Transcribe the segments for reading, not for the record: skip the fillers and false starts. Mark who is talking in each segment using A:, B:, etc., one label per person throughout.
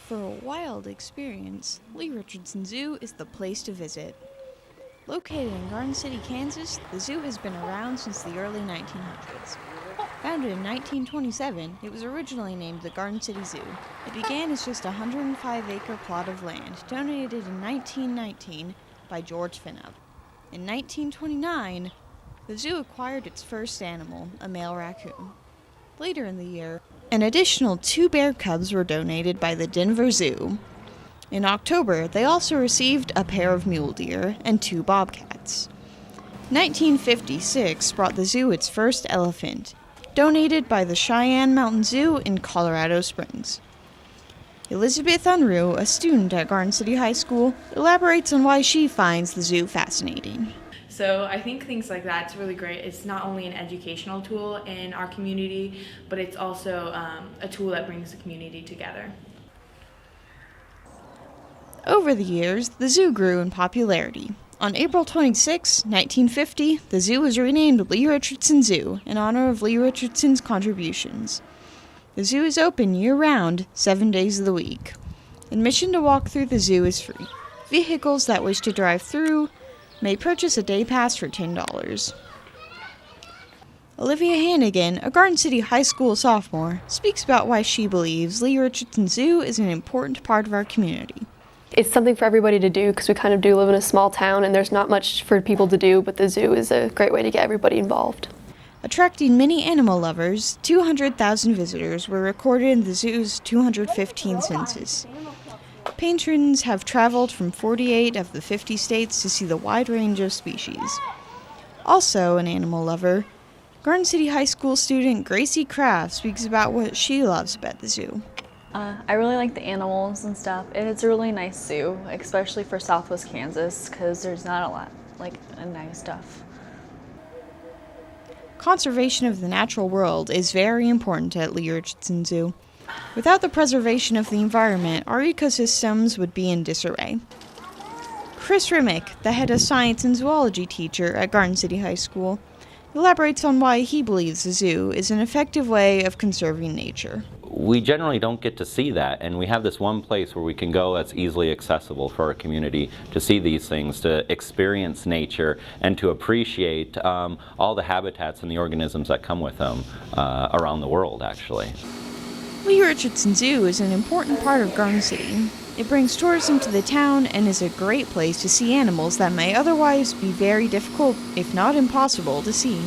A: For a wild experience, Lee Richardson Zoo is the place to visit. Located in Garden City, Kansas, the zoo has been around since the early 1900s. Founded in 1927, it was originally named the Garden City Zoo. It began as just a 105-acre plot of land, donated in 1919 by George Finnup. In 1929, the zoo acquired its first animal, a male raccoon. Later in the year, an additional 2 bear cubs were donated by the Denver Zoo. In October, they also received a pair of mule deer and 2 bobcats. 1956 brought the zoo its first elephant, donated by the Cheyenne Mountain Zoo in Colorado Springs. Elizabeth Unruh, a student at Garden City High School, elaborates on why she finds the zoo fascinating.
B: So I think things like that's really great. It's not only an educational tool in our community, but it's also a tool that brings the community together.
A: Over the years, the zoo grew in popularity. On April 26, 1950, the zoo was renamed Lee Richardson Zoo in honor of Lee Richardson's contributions. The zoo is open year-round, 7 days of the week. Admission to walk through the zoo is free. Vehicles that wish to drive through may purchase a day pass for $10. Olivia Hanigan, a Garden City High School sophomore, speaks about why she believes Lee Richardson Zoo is an important part of our community.
C: It's something for everybody to do because we kind of do live in a small town and there's not much for people to do, but the zoo is a great way to get everybody involved.
A: Attracting many animal lovers, 200,000 visitors were recorded in the zoo's 215 census. Patrons have traveled from 48 of the 50 states to see the wide range of species. Also an animal lover, Garden City High School student Gracie Kraft speaks about what she loves about the zoo.
D: I really like the animals and stuff, and it's a really nice zoo, especially for Southwest Kansas, because there's not a lot, nice stuff.
A: Conservation of the natural world is very important at Lee Richardson Zoo. Without the preservation of the environment, our ecosystems would be in disarray. Chris Remmich, the head of science and zoology teacher at Garden City High School, elaborates on why he believes the zoo is an effective way of conserving nature.
E: We generally don't get to see that, and we have this one place where we can go that's easily accessible for our community to see these things, to experience nature, and to appreciate all the habitats and the organisms that come with them around the world, actually.
A: Lee Richardson Zoo is an important part of Garden City. It brings tourism to the town and is a great place to see animals that may otherwise be very difficult, if not impossible, to see.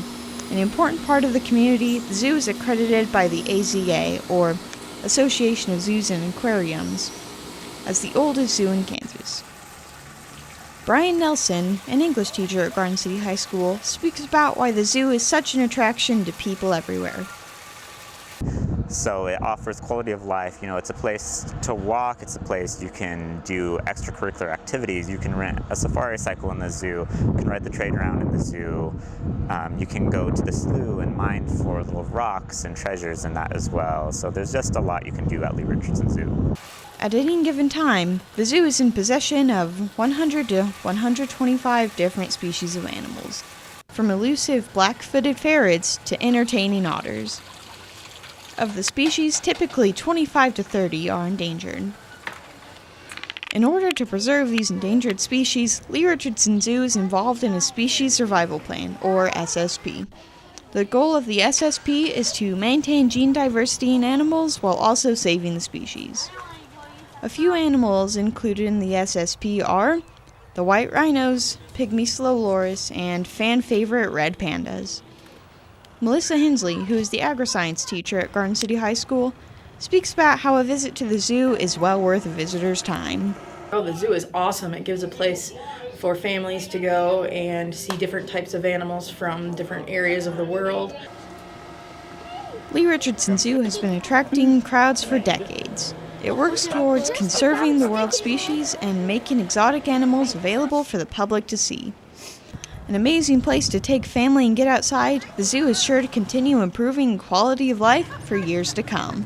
A: An important part of the community, the zoo is accredited by the AZA, or Association of Zoos and Aquariums, as the oldest zoo in Kansas. Brian Nelson, an English teacher at Garden City High School, speaks about why the zoo is such an attraction to people everywhere.
F: So it offers quality of life. It's a place to walk, it's a place you can do extracurricular activities. You can rent a safari cycle in the zoo, you can ride the train around in the zoo, you can go to the slough and mine for little rocks and treasures in that as well. So there's just a lot you can do at Lee Richardson Zoo.
A: At any given time, the zoo is in possession of 100 to 125 different species of animals, from elusive black-footed ferrets to entertaining otters. Of the species, typically 25 to 30 are endangered. In order to preserve these endangered species, Lee Richardson Zoo is involved in a Species Survival Plan, or SSP. The goal of the SSP is to maintain gene diversity in animals while also saving the species. A few animals included in the SSP are the white rhinos, pygmy slow loris, and fan favorite red pandas. Melissa Hensley, who is the agri-science teacher at Garden City High School, speaks about how a visit to the zoo is well worth a visitor's time.
B: Oh, the zoo is awesome. It gives a place for families to go and see different types of animals from different areas of the world.
A: Lee Richardson Zoo has been attracting crowds for decades. It works towards conserving the world's species and making exotic animals available for the public to see. An amazing place to take family and get outside, the zoo is sure to continue improving quality of life for years to come.